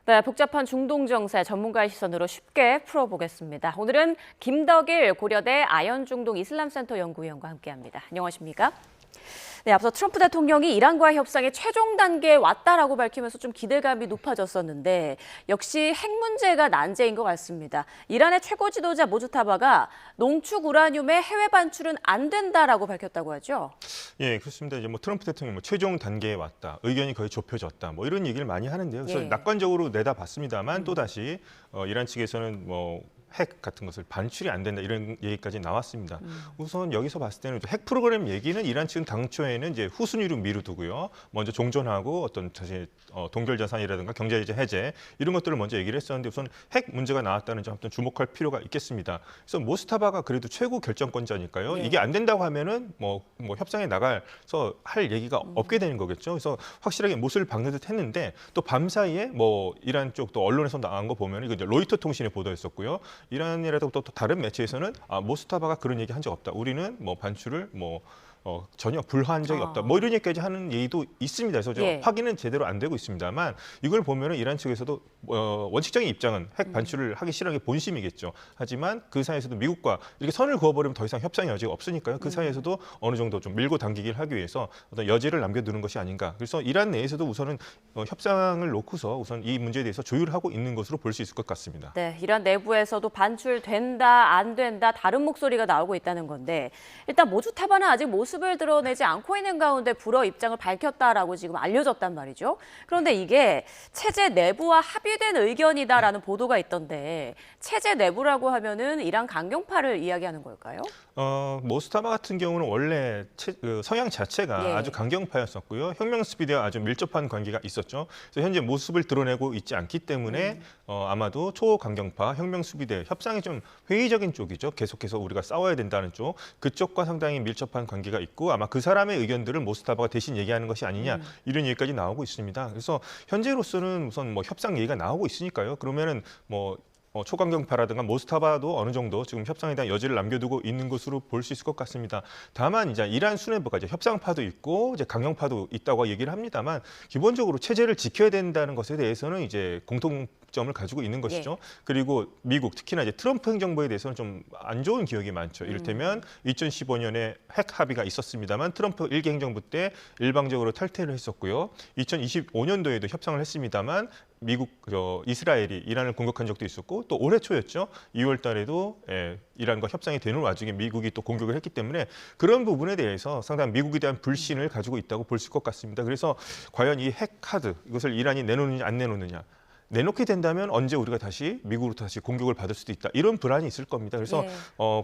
네, 복잡한 중동 정세 전문가의 시선으로 쉽게 풀어보겠습니다. 오늘은 김덕일 고려대 아연중동 이슬람센터 연구위원과 함께합니다. 안녕하십니까? 네, 앞서 트럼프 대통령이 이란과의 협상의 최종 단계에 왔다라고 밝히면서 좀 기대감이 높아졌었는데 역시 핵 문제가 난제인 것 같습니다. 이란의 최고 지도자 모주타바가 농축 우라늄의 해외 반출은 안 된다라고 밝혔다고 하죠. 예, 그렇습니다. 이제 트럼프 대통령 최종 단계에 왔다, 의견이 거의 좁혀졌다, 이런 얘기를 많이 하는데요. 그래서 낙관적으로 내다봤습니다만 또 다시 이란 측에서는 핵 같은 것을 반출이 안 된다 이런 얘기까지 나왔습니다. 우선 여기서 봤을 때는 핵 프로그램 얘기는 이란 측은 당초에는 이제 후순위로 미루두고요. 먼저 종전하고 어떤 사실 동결 자산이라든가 경제 제재 해제 이런 것들을 먼저 얘기를 했었는데 우선 핵 문제가 나왔다는 점 한번 주목할 필요가 있겠습니다. 그래서 모스타바가 그래도 최고 결정권자니까요. 이게 안 된다고 하면은 협상에 나가서 할 얘기가 없게 되는 거겠죠. 그래서 확실하게 못을 박는 듯 했는데 또 밤사이에 이란 쪽 또 언론에서 나온 거 보면 이거 이제 로이터 통신의 보도였었고요. 이란이라도 또 다른 매체에서는 모스타바가 그런 얘기 한 적 없다. 우리는 반출을 전혀 불허한 적이 없다. 이런 얘기까지 하는 얘기도 있습니다. 그래서 확인은 제대로 안 되고 있습니다만 이걸 보면은 이란 측에서도 원칙적인 입장은 핵 반출을 하기 싫어하는 게 본심이겠죠. 하지만 그 사이에서도 미국과 이렇게 선을 그어버리면 더 이상 협상의 여지가 없으니까요. 그 사이에서도 어느 정도 좀 밀고 당기기를 하기 위해서 어떤 여지를 남겨두는 것이 아닌가. 그래서 이란 내에서도 우선은 협상을 놓고서 우선 이 문제에 대해서 조율하고 있는 것으로 볼 수 있을 것 같습니다. 네, 이란 내부에서도 반출된다, 안 된다, 다른 목소리가 나오고 있다는 건데 일단 모주타바는 아직 모습을 드러내지 않고 있는 가운데 불허 입장을 밝혔다라고 지금 알려졌단 말이죠. 그런데 이게 체제 내부와 합의된 의견이다라는 보도가 있던데 체제 내부라고 하면은 이란 강경파를 이야기하는 걸까요? 모스타바 같은 경우는 원래 성향 자체가 아주 강경파였었고요. 혁명 스피드와 아주 밀접한 관계가 있었죠. 그래서 현재 모습을 드러내고 있지 않기 때문에 아마도 초강경파, 혁명 수비대 협상이 좀 회의적인 쪽이죠. 계속해서 우리가 싸워야 된다는 쪽, 그쪽과 상당히 밀접한 관계가 있고 아마 그 사람의 의견들을 모스타바가 대신 얘기하는 것이 아니냐 이런 얘기까지 나오고 있습니다. 그래서 현재로서는 우선 협상 얘기가 나오고 있으니까요. 그러면은 초강경파라든가 모스타바도 어느 정도 지금 협상에 대한 여지를 남겨두고 있는 것으로 볼 수 있을 것 같습니다. 다만 이제 이란 수뇌부가 이제 협상파도 있고 이제 강경파도 있다고 얘기를 합니다만 기본적으로 체제를 지켜야 된다는 것에 대해서는 이제 공통점을 가지고 있는 것이죠. 그리고 미국 특히나 이제 트럼프 행정부에 대해서는 좀 안 좋은 기억이 많죠. 이를테면 2015년에 핵 합의가 있었습니다만 트럼프 1기 행정부 때 일방적으로 탈퇴를 했었고요. 2025년도에도 협상을 했습니다만 미국, 이스라엘이 이란을 공격한 적도 있었고 또 올해 초였죠. 2월 달에도 이란과 협상이 되는 와중에 미국이 또 공격을 했기 때문에 그런 부분에 대해서 상당히 미국에 대한 불신을 가지고 있다고 볼 수 있을 것 같습니다. 그래서 과연 이 핵 카드 이것을 이란이 내놓느냐 안 내놓느냐. 내놓게 된다면 언제 우리가 다시 미국으로 다시 공격을 받을 수도 있다. 이런 불안이 있을 겁니다. 그래서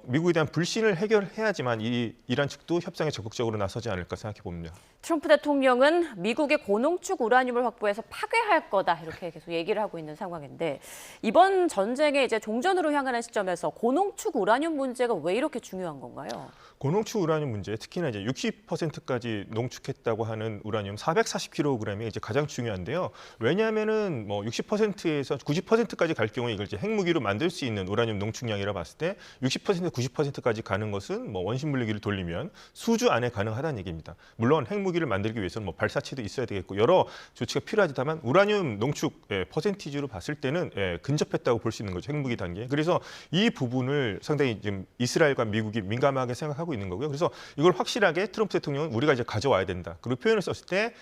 미국에 대한 불신을 해결해야지만 이란 측도 협상에 적극적으로 나서지 않을까 생각해 봅니다. 트럼프 대통령은 미국의 고농축 우라늄을 확보해서 파괴할 거다 이렇게 계속 얘기를 하고 있는 상황인데 이번 전쟁에 이제 종전으로 향하는 시점에서 고농축 우라늄 문제가 왜 이렇게 중요한 건가요? 고농축 우라늄 문제, 특히나 이제 60%까지 농축했다고 하는 우라늄 440kg이 이제 가장 중요한데요. 왜냐하면은 60%에서 90%까지 갈 경우에 이걸 이제 핵무기로 만들 수 있는 우라늄 농축량이라 봤을 때 60%, 90%까지 가는 것은 원심 분리기를 돌리면 수주 안에 가능하다는 얘기입니다. 물론 핵무기를 만들기 위해서는 발사체도 있어야 되겠고 여러 조치가 필요하지만 우라늄 농축 퍼센티지로 봤을 때는 근접했다고 볼 수 있는 거죠. 핵무기 단계. 그래서 이 부분을 상당히 지금 이스라엘과 미국이 민감하게 생각하고 있는 거고요. 그래서 이걸 확실하게 트럼프 대통령은 우리가 이제 가져와야 된다. 그리고 표현을 썼을 때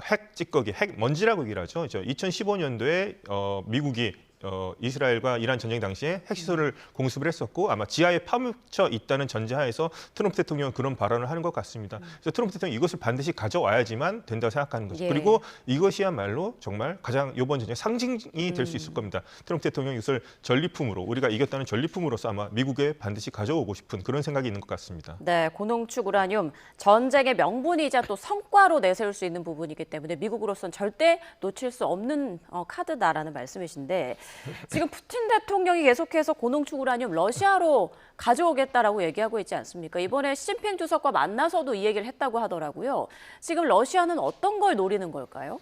핵 찌꺼기, 핵 먼지라고 얘기를 하죠. 2015년도에 미국이 이스라엘과 이란 전쟁 당시에 핵시설을 공습을 했었고 아마 지하에 파묻혀 있다는 전제하에서 트럼프 대통령은 그런 발언을 하는 것 같습니다. 그래서 트럼프 대통령이 이것을 반드시 가져와야지만 된다고 생각하는 거죠. 그리고 이것이야말로 정말 가장 이번 전쟁 상징이 될 수 있을 겁니다. 트럼프 대통령이 이것을 전리품으로 우리가 이겼다는 전리품으로서 아마 미국에 반드시 가져오고 싶은 그런 생각이 있는 것 같습니다. 네, 고농축 우라늄 전쟁의 명분이자 또 성과로 내세울 수 있는 부분이기 때문에 미국으로서는 절대 놓칠 수 없는 카드다라는 말씀이신데 지금 푸틴 대통령이 계속해서 고농축 우라늄 러시아로 가져오겠다라고 얘기하고 있지 않습니까? 이번에 시진핑 주석과 만나서도 이 얘기를 했다고 하더라고요. 지금 러시아는 어떤 걸 노리는 걸까요?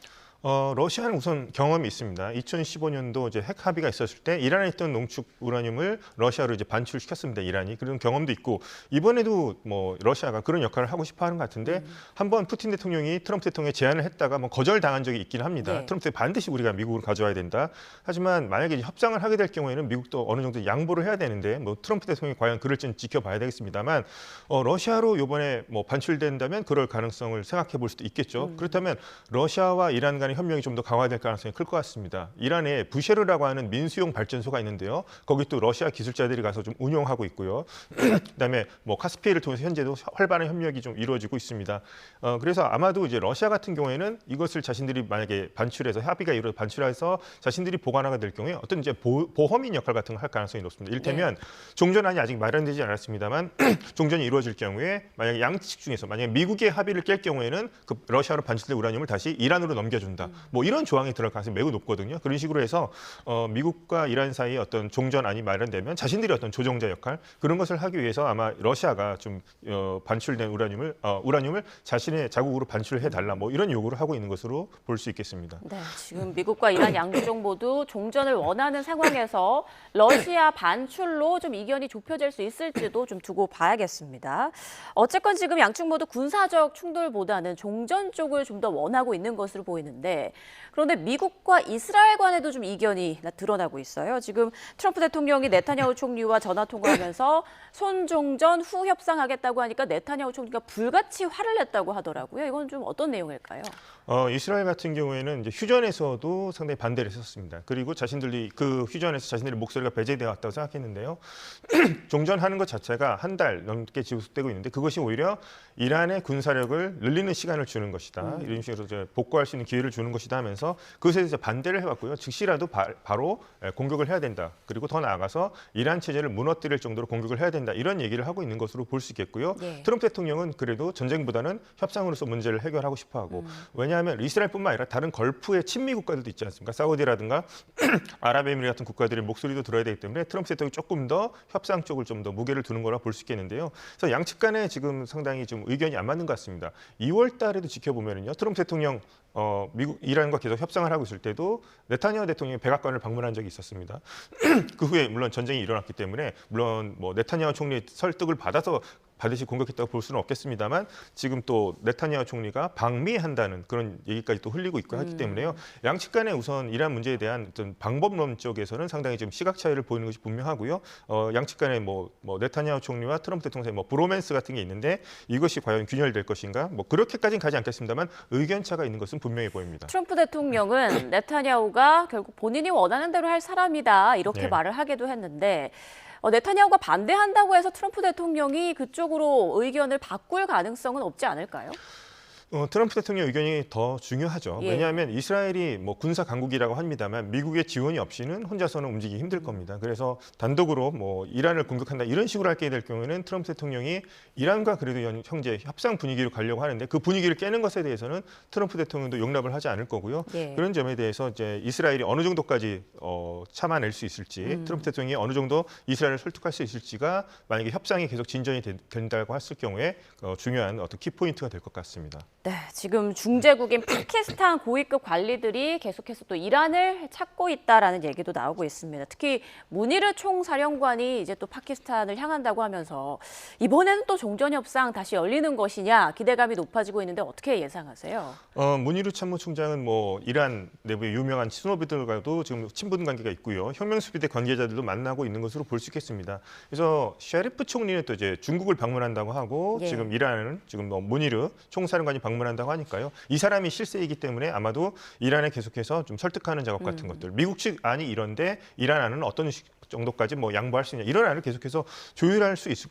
러시아는 우선 경험이 있습니다. 2015년도 이제 핵 합의가 있었을 때 이란에 있던 농축 우라늄을 러시아로 이제 반출시켰습니다. 이란이 그런 경험도 있고 이번에도 뭐 러시아가 그런 역할을 하고 싶어하는 것 같은데 한번 푸틴 대통령이 트럼프 대통령에 제안을 했다가 뭐 거절당한 적이 있긴 합니다. 네. 트럼프 반드시 우리가 미국으로 가져와야 된다. 하지만 만약에 협상을 하게 될 경우에는 미국도 어느 정도 양보를 해야 되는데 뭐 트럼프 대통령이 과연 그럴지는 지켜봐야 되겠습니다만 러시아로 이번에 뭐 반출된다면 그럴 가능성을 생각해 볼 수도 있겠죠. 그렇다면 러시아와 이란 간의 협력이 좀 더 강화될 가능성이 클 것 같습니다. 이란에 부쉐르라고 하는 민수용 발전소가 있는데요. 거기 또 러시아 기술자들이 가서 좀 운용하고 있고요. 그다음에 뭐 카스피해를 통해서 현재도 활발한 협력이 좀 이루어지고 있습니다. 그래서 아마도 이제 러시아 같은 경우에는 이것을 자신들이 만약에 반출해서 합의가 이루어 반출해서 자신들이 보관하게 될 경우에 어떤 이제 보험인 역할 같은 걸 할 가능성이 높습니다. 이를테면 종전안이 아직 마련되지 않았습니다만 종전이 이루어질 경우에 만약에 양측 중에서 만약에 미국의 합의를 깰 경우에는 그 러시아로 반출된 우라늄을 다시 이란으로 넘겨준다. 뭐 이런 조항이 들어갈 가능성이 매우 높거든요. 그런 식으로 해서 미국과 이란 사이에 어떤 종전안이 마련되면 자신들이 어떤 조정자 역할 그런 것을 하기 위해서 아마 러시아가 좀 반출된 우라늄을 자신의 자국으로 반출해 달라 뭐 이런 요구를 하고 있는 것으로 볼 수 있겠습니다. 네, 지금 미국과 이란 양쪽 모두 종전을 원하는 상황에서 러시아 반출로 좀 이견이 좁혀질 수 있을지도 좀 두고 봐야겠습니다. 어쨌건 지금 양측 모두 군사적 충돌보다는 종전 쪽을 좀 더 원하고 있는 것으로 보이는데 그런데 미국과 이스라엘 간에도 좀 이견이 드러나고 있어요. 지금 트럼프 대통령이 네타냐후 총리와 전화 통화하면서 손종전 후 협상하겠다고 하니까 네타냐후 총리가 불같이 화를 냈다고 하더라고요. 이건 좀 어떤 내용일까요? 이스라엘 같은 경우에는 이제 휴전에서도 상당히 반대를 했었습니다. 그리고 자신들이 그 휴전에서 자신들의 목소리가 배제되어 왔다고 생각했는데요. 종전하는 것 자체가 한 달 넘게 지속되고 있는데 그것이 오히려 이란의 군사력을 늘리는 시간을 주는 것이다. 이런 식으로 이제 복구할 수 있는 기회를 주는 것이다 하면서 그것에 대해서 반대를 해왔고요. 즉시라도 바로 공격을 해야 된다. 그리고 더 나아가서 이란 체제를 무너뜨릴 정도로 공격을 해야 된다. 이런 얘기를 하고 있는 것으로 볼 수 있겠고요. 네. 트럼프 대통령은 그래도 전쟁보다는 협상으로서 문제를 해결하고 싶어하고 왜냐하면 이스라엘뿐만 아니라 다른 걸프의 친미 국가들도 있지 않습니까? 사우디라든가 아랍에미리 같은 국가들의 목소리도 들어야 되기 때문에 트럼프 대통령이 조금 더 협상 쪽을 좀 더 무게를 두는 거라 볼 수 있겠는데요. 그래서 양측 간에 지금 상당히 좀 의견이 안 맞는 것 같습니다. 2월 달에도 지켜보면요. 트럼프 대통령 미국 이란과 계속 협상을 하고 있을 때도 네타냐후 대통령이 백악관을 방문한 적이 있었습니다. 그 후에 물론 전쟁이 일어났기 때문에 물론 뭐 네타냐후 총리의 설득을 받아서 반드시 공격했다고 볼 수는 없겠습니다만 지금 또 네타냐후 총리가 방미한다는 그런 얘기까지 또 흘리고 있고 하기 때문에요. 양측 간에 우선 이란 문제에 대한 어떤 방법론 쪽에서는 상당히 좀 시각 차이를 보이는 것이 분명하고요. 양측 간에 뭐 네타냐후 총리와 트럼프 대통령 사이 뭐 브로맨스 같은 게 있는데 이것이 과연 균열될 것인가? 뭐 그렇게까지는 가지 않겠습니다만 의견 차가 있는 것은 분명해 보입니다. 트럼프 대통령은 네타냐후가 결국 본인이 원하는 대로 할 사람이다 이렇게 네. 말을 하기도 했는데 네타냐후가 반대한다고 해서 트럼프 대통령이 그쪽으로 의견을 바꿀 가능성은 없지 않을까요? 트럼프 대통령 의견이 더 중요하죠. 예. 왜냐하면 이스라엘이 뭐 군사 강국이라고 합니다만 미국의 지원이 없이는 혼자서는 움직이기 힘들 겁니다. 그래서 단독으로 뭐 이란을 공격한다 이런 식으로 하게 될 경우에는 트럼프 대통령이 이란과 그래도 현재 협상 분위기로 가려고 하는데 그 분위기를 깨는 것에 대해서는 트럼프 대통령도 용납을 하지 않을 거고요. 예. 그런 점에 대해서 이제 이스라엘이 어느 정도까지 참아낼 수 있을지 트럼프 대통령이 어느 정도 이스라엘을 설득할 수 있을지가 만약에 협상이 계속 진전이 된다고 했을 경우에 중요한 어떤 키포인트가 될 것 같습니다. 네, 지금 중재국인 파키스탄 고위급 관리들이 계속해서 또 이란을 찾고 있다라는 얘기도 나오고 있습니다. 특히 무니르 총사령관이 이제 또 파키스탄을 향한다고 하면서 이번에는 또 종전 협상 다시 열리는 것이냐 기대감이 높아지고 있는데 어떻게 예상하세요? 무니르 참모총장은 뭐 이란 내부의 유명한 신호비들과도 지금 친분 관계가 있고요. 혁명수비대 관계자들도 만나고 있는 것으로 볼 수 있겠습니다. 그래서 셰리프 총리는 또 이제 중국을 방문한다고 하고 예. 지금 이란은 지금 무니르 총사령관이 방문한다고 하니까요. 이 사람이 실세이기 때문에 아마도 이란에 계속해서 좀 설득하는 작업 같은 것들. 미국 측 안이 이런데 이란 안은 어떤 정도까지 뭐 양보할 수 있냐 이런 안을 계속해서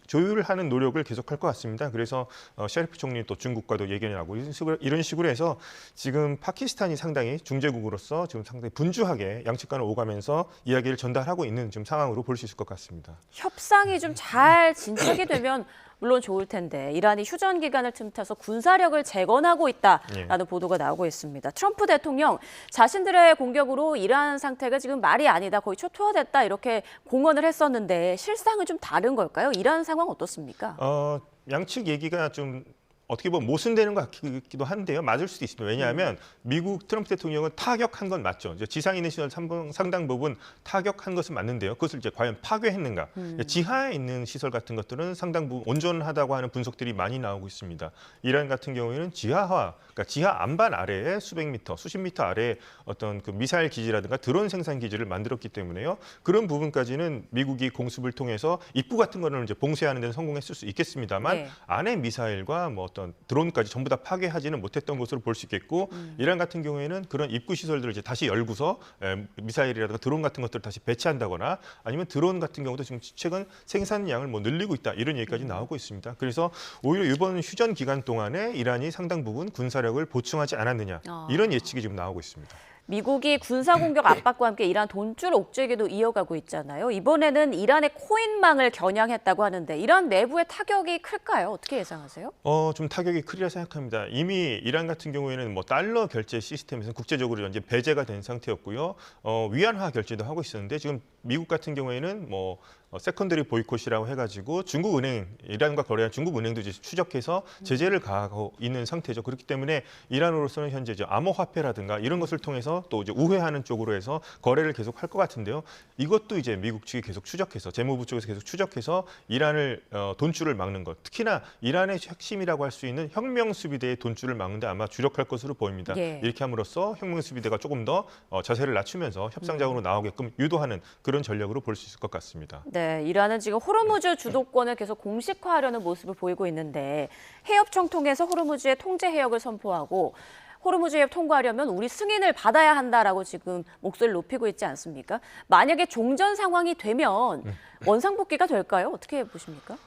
조율하는 노력을 계속할 것 같습니다. 그래서 셰리프 총리 또 중국과도 얘기를 하고 이런 식으로 해서 지금 파키스탄이 상당히 중재국으로서 지금 상당히 분주하게 양측 간을 오가면서 이야기를 전달하고 있는 지금 상황으로 볼 수 있을 것 같습니다. 협상이 좀 잘 진척이 되면 물론 좋을 텐데 이란이 휴전 기간을 틈타서 군사력을 재건하고 있다라는 예. 보도가 나오고 있습니다. 트럼프 대통령 자신들의 공격으로 이란 상태가 지금 말이 아니다, 거의 초토화됐다 이렇게 공언을 했었는데 실상은 좀 다른 걸까요? 이란 상황 어떻습니까? 양측 얘기가 좀 어떻게 보면 모순되는 것 같기도 한데요. 맞을 수도 있습니다. 왜냐하면 미국 트럼프 대통령은 타격한 건 맞죠. 이제 지상에 있는 시설 상당 부분 타격한 것은 맞는데요. 그것을 이제 과연 파괴했는가? 지하에 있는 시설 같은 것들은 상당 부분 온전하다고 하는 분석들이 많이 나오고 있습니다. 이란 같은 경우에는 그러니까 지하 안반 아래에 수백 미터, 수십 미터 아래에 어떤 그 미사일 기지라든가 드론 생산 기지를 만들었기 때문에요. 그런 부분까지는 미국이 공습을 통해서 입구 같은 거는 이제 봉쇄하는 데는 성공했을 수 있겠습니다만 네. 안에 미사일과 뭐 어떤 드론까지 전부 다 파괴하지는 못했던 것으로 볼 수 있겠고 이란 같은 경우에는 그런 입구 시설들을 이제 다시 열고서 미사일이라든가 드론 같은 것들을 다시 배치한다거나 아니면 드론 같은 경우도 지금 최근 생산량을 뭐 늘리고 있다 이런 얘기까지 나오고 있습니다. 그래서 오히려 이번 휴전 기간 동안에 이란이 상당 부분 군사력을 보충하지 않았느냐 이런 예측이 지금 나오고 있습니다. 미국이 군사 공격 압박과 함께 이란 돈줄 옥죄기도 이어가고 있잖아요. 이번에는 이란의 코인망을 겨냥했다고 하는데 이란 내부의 타격이 클까요? 어떻게 예상하세요? 좀 타격이 크리라 생각합니다. 이미 이란 같은 경우에는 뭐 달러 결제 시스템에서 국제적으로 이제 배제가 된 상태였고요. 위안화 결제도 하고 있었는데 지금 미국 같은 경우에는 뭐 세컨더리 보이콧이라고 해가지고 중국은행, 이란과 거래한 중국은행도 이제 추적해서 제재를 가하고 있는 상태죠. 그렇기 때문에 이란으로서는 현재 이제 암호화폐라든가 이런 것을 통해서 또 이제 우회하는 쪽으로 해서 거래를 계속 할 것 같은데요. 이것도 이제 미국 측이 계속 추적해서 재무부 쪽에서 계속 추적해서 이란을 돈줄을 막는 것, 특히나 이란의 핵심이라고 할 수 있는 혁명수비대의 돈줄을 막는데 아마 주력할 것으로 보입니다. 예. 이렇게 함으로써 혁명수비대가 조금 더 자세를 낮추면서 협상장으로 나오게끔 유도하는 그런 전략으로 볼 수 있을 것 같습니다. 네, 이란은 지금 호르무즈 주도권을 계속 공식화하려는 모습을 보이고 있는데 해협청 통해서 호르무즈의 통제 해역을 선포하고 호르무즈 해협 통과하려면 우리 승인을 받아야 한다라고 지금 목소리를 높이고 있지 않습니까? 만약에 종전 상황이 되면 원상복귀가 될까요? 어떻게 보십니까?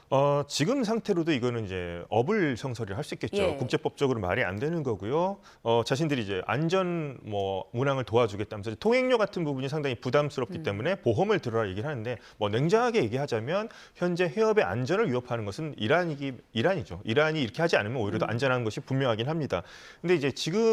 지금 상태로도 이거는 이제 어불 성설을 할 수 있겠죠. 예. 국제법적으로 말이 안 되는 거고요. 자신들이 이제 안전 운항을 도와주겠다면서 통행료 같은 부분이 상당히 부담스럽기 때문에 보험을 들어라 얘기를 하는데 뭐 냉정하게 얘기하자면 현재 해협의 안전을 위협하는 것은 이란이죠. 이란이 이렇게 하지 않으면 오히려 더 안전한 것이 분명하긴 합니다. 근데 이제 지금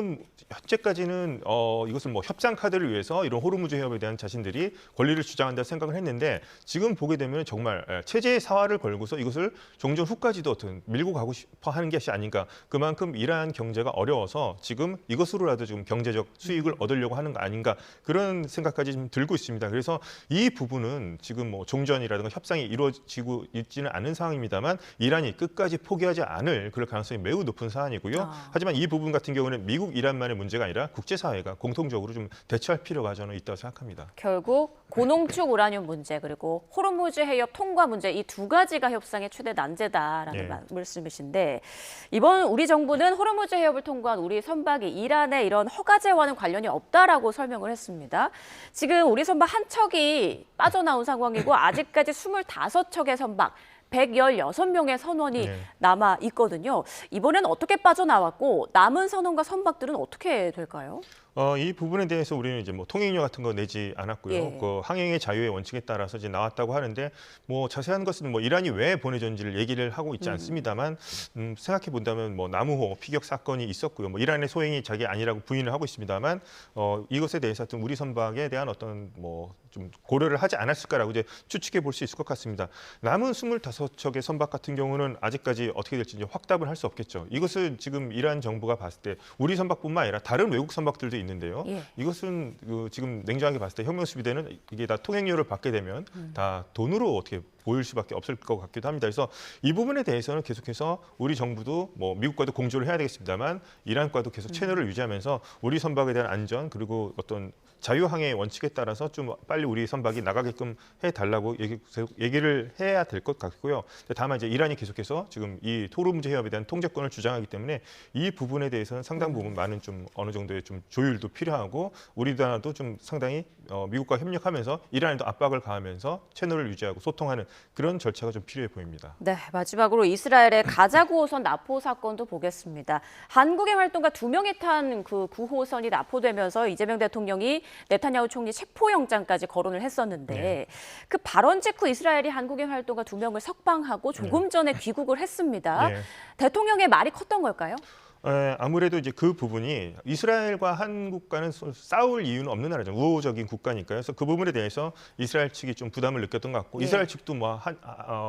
현재까지는 이것을 뭐 협상 카드를 위해서 이런 호르무즈 해협에 대한 자신들이 권리를 주장한다 생각을 했는데 지금 보게 되면 정말 체제의 사활을 걸고서 이것을 종전 후까지도 어떤 밀고 가고 싶어 하는 것이 아닌가. 그만큼 이란 경제가 어려워서 지금 이것으로라도 지금 경제적 수익을 얻으려고 하는 거 아닌가. 그런 생각까지 좀 들고 있습니다. 그래서 이 부분은 지금 뭐 종전이라든가 협상이 이루어지고 있지는 않은 상황입니다만 이란이 끝까지 포기하지 않을 그럴 가능성이 매우 높은 사안이고요. 하지만 이 부분 같은 경우는 미국, 이란만의 문제가 아니라 국제사회가 공통적으로 좀 대처할 필요가 저는 있다고 생각합니다. 결국 고농축 우라늄 문제 그리고 호르무즈 해협 통과 문제 이 두 가지가 협상의 최대 난제다라는 예. 말씀이신데 이번 우리 정부는 호르무즈 해협을 통과한 우리 선박이 이란의 이런 허가제와는 관련이 없다라고 설명을 했습니다. 지금 우리 선박 한 척이 빠져나온 상황이고 아직까지 25척의 선박 116명의 선원이 네. 남아 있거든요. 이번에는 어떻게 빠져나왔고 남은 선원과 선박들은 어떻게 될까요? 이 부분에 대해서 우리는 이제 뭐 통행료 같은 거 내지 않았고요. 예. 그 항행의 자유의 원칙에 따라서 이제 나왔다고 하는데 뭐 자세한 것은 뭐 이란이 왜 보내줬는지를 얘기를 하고 있지 않습니다만 생각해 본다면 뭐 나무호 피격 사건이 있었고요. 뭐 이란의 소행이 자기 아니라고 부인을 하고 있습니다만 이것에 대해서 하여튼 우리 선박에 대한 어떤 뭐 좀 고려를 하지 않았을까라고 이제 추측해 볼 수 있을 것 같습니다. 남은 25척의 선박 같은 경우는 아직까지 어떻게 될지 이제 확답을 할 수 없겠죠. 이것은 지금 이란 정부가 봤을 때 우리 선박뿐만 아니라 다른 외국 선박들도 있는데요. 예. 이것은 지금 냉정하게 봤을 때 혁명수비대는 이게 다 통행료를 받게 되면 다 돈으로 어떻게 보일 수밖에 없을 것 같기도 합니다. 그래서 이 부분에 대해서는 계속해서 우리 정부도 뭐 미국과도 공조를 해야 되겠습니다만 이란과도 계속 채널을 유지하면서 우리 선박에 대한 안전 그리고 어떤 자유항해 원칙에 따라서 좀 빨리 우리 선박이 나가게끔 해달라고 얘기를 해야 될 것 같고요. 다만 이제 이란이 계속해서 지금 이 호르무즈 해협에 대한 통제권을 주장하기 때문에 이 부분에 대해서는 상당 부분 많은 좀 어느 정도의 좀 조율도 필요하고 우리나라도 좀 상당히 미국과 협력하면서 이란에도 압박을 가하면서 채널을 유지하고 소통하는 그런 절차가 좀 필요해 보입니다. 네, 마지막으로 이스라엘의 가자 9호선 납포 사건도 보겠습니다. 한국의 활동가 2명이 탄 그 9호선이 납포되면서 이재명 대통령이 네타냐후 총리 체포영장까지 거론을 했었는데 네. 그 발언 직후 이스라엘이 한국의 활동가 2명을 석방하고 조금 전에 귀국을 했습니다. 네. 대통령의 말이 컸던 걸까요? 아무래도 이제 그 부분이 이스라엘과 한국과는 싸울 이유는 없는 나라죠. 우호적인 국가니까요. 그래서 그 부분에 대해서 이스라엘 측이 좀 부담을 느꼈던 것 같고, 이스라엘 측도 뭐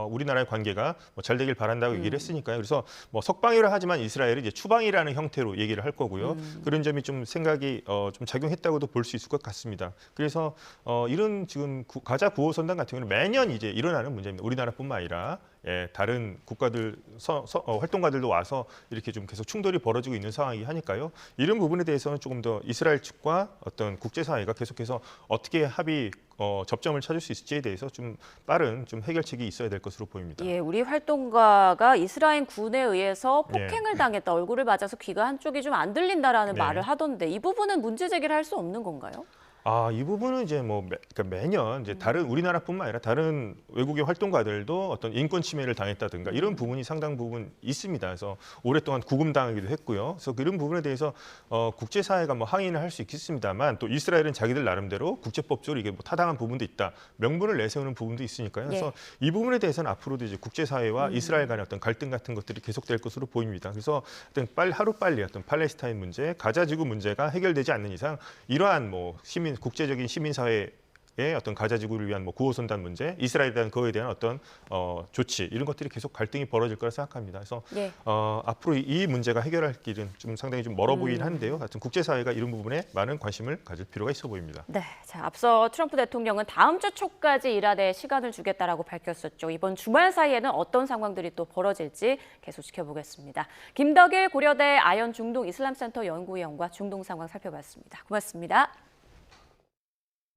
우리나라의 관계가 뭐 잘 되길 바란다고 얘기를 했으니까요. 그래서 뭐 석방이라 하지만 이스라엘이 이제 추방이라는 형태로 얘기를 할 거고요. 그런 점이 좀 생각이 좀 작용했다고도 볼 수 있을 것 같습니다. 그래서 이런 지금 가자 구호선단 같은 경우는 매년 이제 일어나는 문제입니다. 우리나라뿐만 아니라 다른 국가들 활동가들도 와서 이렇게 좀 계속 충돌이 벌어지고 있는 상황이 하니까요. 이런 부분에 대해서는 조금 더 이스라엘 측과 어떤 국제사회가 계속해서 어떻게 합의 접점을 찾을 수 있을지에 대해서 좀 빠른 좀 해결책이 있어야 될 것으로 보입니다. 예, 우리 활동가가 이스라엘 군에 의해서 폭행을 당했다, 얼굴을 맞아서 귀가 한쪽이 좀 안 들린다라는 말을 하던데 이 부분은 문제 제기를 할 수 없는 건가요? 이 부분은 이제 뭐 그러니까 매년 이제 다른 우리나라뿐만 아니라 다른 외국의 활동가들도 어떤 인권 침해를 당했다든가 이런 부분이 상당 부분 있습니다. 그래서 오랫동안 구금당하기도 했고요. 그래서 그런 부분에 대해서 국제사회가 뭐 항의는 할 수 있겠습니다만 또 이스라엘은 자기들 나름대로 국제법적으로 이게 뭐 타당한 부분도 있다, 명분을 내세우는 부분도 있으니까요. 그래서 이 부분에 대해서는 앞으로도 이제 국제사회와 이스라엘 간의 어떤 갈등 같은 것들이 계속될 것으로 보입니다. 그래서 어떤 하루빨리 어떤 팔레스타인 문제, 가자지구 문제가 해결되지 않는 이상 이러한 뭐 국제적인 시민사회의 어떤 가자지구를 위한 뭐 구호선단 문제, 이스라엘에 대한 그거에 대한 어떤 조치 이런 것들이 계속 갈등이 벌어질 거라 생각합니다. 그래서 앞으로 이 문제가 해결할 길은 좀 상당히 좀 멀어 보이긴 한데요. 하여튼 국제사회가 이런 부분에 많은 관심을 가질 필요가 있어 보입니다. 네, 자, 앞서 트럼프 대통령은 다음 주 초까지 이란에 시간을 주겠다라고 밝혔었죠. 이번 주말 사이에는 어떤 상황들이 또 벌어질지 계속 지켜보겠습니다. 김덕일 고려대 아연 중동 이슬람센터 연구위원과 중동 상황 살펴봤습니다. 고맙습니다.